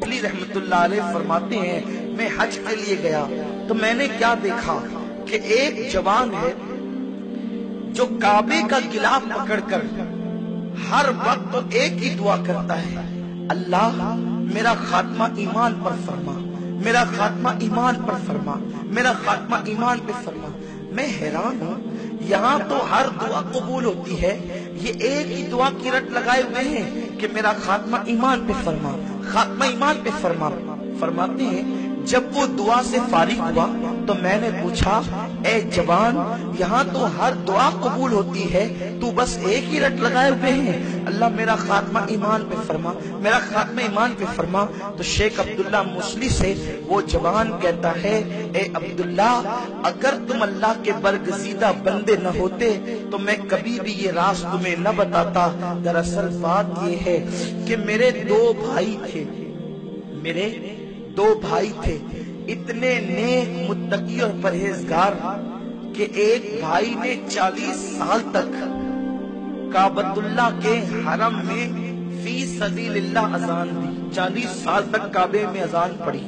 Muesli रहमतुल्लाह अलैह फरमाते हैं, मैं हज के लिए गया तो मैंने क्या देखा कि एक जवान है जो काबे का गिलाफ पकड़कर हर वक्त एक ही दुआ करता है, अल्लाह मेरा खात्मा ईमान पर फरमा, मेरा खात्मा ईमान पर फरमा, मेरा खात्मा ईमान पे फरमा। मैं हैरान हूँ, यहाँ तो हर दुआ कबूल होती है, ये एक ही दुआ की रट लगाए हुए हैं कि मेरा खात्मा ईमान पे फरमा, खात्मा ईमान पे फरमा। फरमाते हैं जब वो दुआ से फारिग हुआ तो मैंने पूछा, ए जवान, यहाँ तो हर दुआ कबूल होती है, तू बस एक ही रट लगाए हुए हैं, अल्लाह मेरा खात्मा ईमान पे फरमा, मेरा खात्मा ईमान पे फरमा। तो शेख अब्दुल्ला मुसली से वो जवान कहता है, ए अब्दुल्ला, अगर तुम अल्लाह के बरगजीदा बंदे न होते तो मैं कभी भी ये राज तुम्हें न बताता। दरअसल बात ये है कि मेरे दो भाई थे, इतने नेक, मुत्तकी और परहेजगार कि एक भाई ने 40 साल तक काबतुल्लाह के हरम में फी सबीलिल्लाह अजान दी। 40 साल तक काबे में अजान पड़ी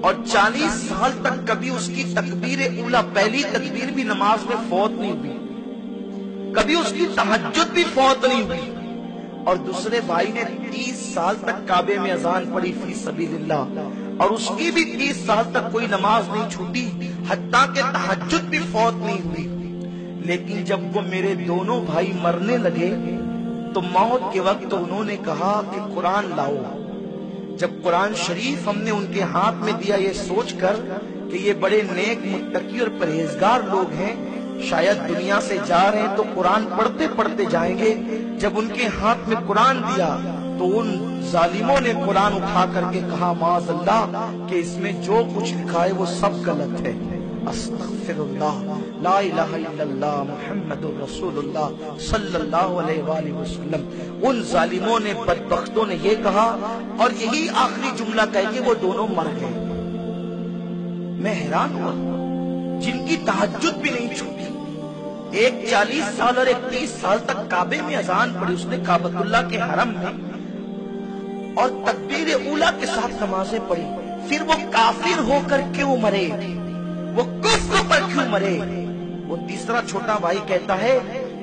और 40 साल तक कभी उसकी तकबीर उला, पहली तकबीर भी नमाज में फौत नहीं हुई, कभी उसकी तहज्जुद भी फौत नहीं हुई। और दूसरे भाई ने 30 साल तक काबे में अजान पड़ी फी सबीलिल्लाह और उसकी भी 30 साल तक कोई नमाज नहीं छूटी, हत्ता के तहज्जुद भी फौत नहीं हुई। लेकिन जब वो मेरे दोनों भाई मरने लगे तो मौत के वक्त उन्होंने कहा कि कुरान लाओ। जब कुरान शरीफ हमने उनके हाथ में दिया, ये सोचकर कि ये बड़े नेक, मुत्तकी और परहेजगार लोग हैं, शायद दुनिया से जा रहे हैं तो कुरान पढ़ते पढ़ते जाएंगे। जब उनके हाथ में कुरान दिया तो उन जालिमों ने कुरान उठा करके कहा, माज़अल्लाह, कि इसमें जो कुछ लिखा है वो सब गलत है। अस्तगफिरुल्लाह, ला इलाहा इल्लल्लाह, मुहम्मदुर रसूलुल्लाह सल्लल्लाहु अलैहि वसल्लम। उन जालिमों ने, बदबख्तों ने ये कहा और यही आखिरी जुमला कह के वो दोनों मर गए। मैं हैरान हुआ, जिनकी तहज्जुद भी नहीं छूटी, एक 40 साल और एक 30 साल तक काबे में अजान पड़ी उसने काबतुल्लाह के हरम में और तकबीर उला के साथ नमाजें पढ़ी, फिर वो काफिर होकर क्यों मरे, वो कुफ्र पर क्यों मरे? वो तीसरा छोटा भाई कहता है,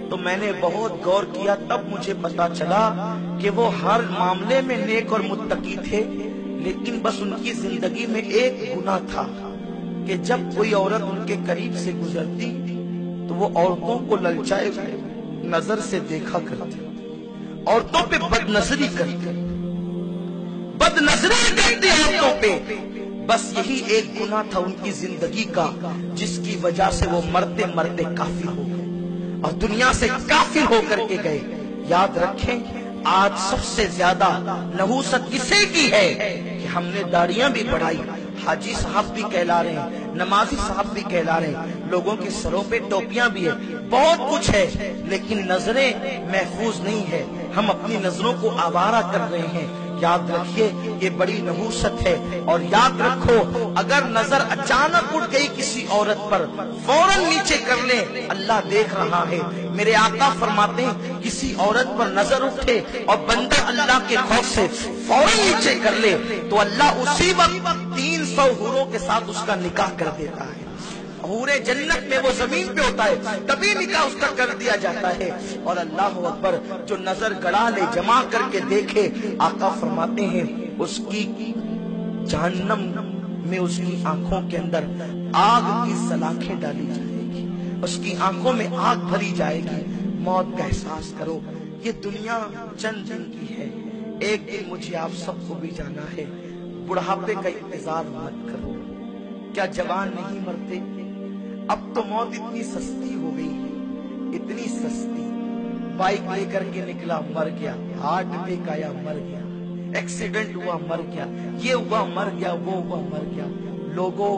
तो मैंने बहुत गौर किया, तब मुझे पता चला कि वो हर मामले में नेक और मुत्तकी थे, लेकिन बस उनकी जिंदगी में एक गुनाह था कि जब कोई औरत उनके करीब से गुजरती तो वो औरतों को ललचाए नजर से देखा करते, औरतों पे बदनजरी करते औरतों पे। बस यही एक गुनाह था उनकी जिंदगी का, जिसकी वजह से वो मरते मरते काफिर हो गए और दुनिया से काफिर होकर के गए। याद रखें, आज सबसे ज्यादा नहूसत किसे की है कि हमने दाढ़ियां भी बढ़ाई, हाजी साहब भी कहला रहे हैं, नमाजी साहब भी कहला रहे हैं, लोगों के सरों पे टोपियां भी है, बहुत कुछ है, लेकिन नजरें महफूज नहीं है। हम अपनी नजरों को आवारा कर रहे हैं। याद रखिए, ये बड़ी नहूसत है। और याद रखो, अगर नजर अचानक उठ गई किसी औरत पर, फौरन नीचे कर ले, अल्लाह देख रहा है। मेरे आका फरमाते हैं, किसी औरत पर नजर उठे और बंदा अल्लाह के खौफ से फौरन नीचे कर ले तो अल्लाह उसी वक्त 300 हूरों के साथ उसका निकाह कर देता है। हूरे जन्नत में वो जमीन पे होता है, तभी निकाह उसका कर दिया जाता है। और अल्लाह अकबर, जो नजर गड़ा ले, जमा करके देखे, आका फरमाते हैं उसकी जहन्नम में उसकी आंखों के अंदर आग की सलाखें डाली जाएगी, उसकी आंखों में आग भरी जाएगी। मौत का एहसास करो, ये दुनिया चंद दिन की है, एक दिन मुझे आप सबको भी जाना है। बुढ़ापे का इंतजार मत करो। क्या जवान नहीं मरते? अब तो मौत इतनी सस्ती हो गई है, इतनी सस्ती। बाइक लेकर के निकला, मर गया, हार्ट अटैक आया, मर गया, एक्सीडेंट हुआ, मर गया, ये हुआ, मर गया, वो हुआ, मर गया। लोगों,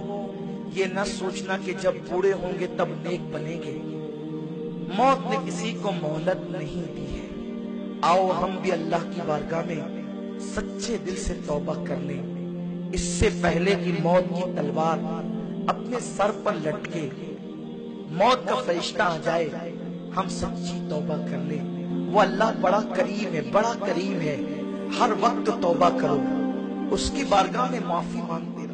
ये न सोचना कि जब बूढ़े होंगे तब नेक बनेंगे। मौत ने किसी को मोहलत नहीं दी है। आओ हम भी अल्लाह की बारगाह में सच्चे दिल से तौबा कर लें, इससे पहले कि मौत की तलवार अपने सर पर लटके, मौत का फरिश्ता आ जाए, हम सच्ची तौबा कर लें। वो अल्लाह बड़ा करीम है, बड़ा करीम है। हर वक्त तौबा करो, اس کی بارگاہ میں معافی مانگتے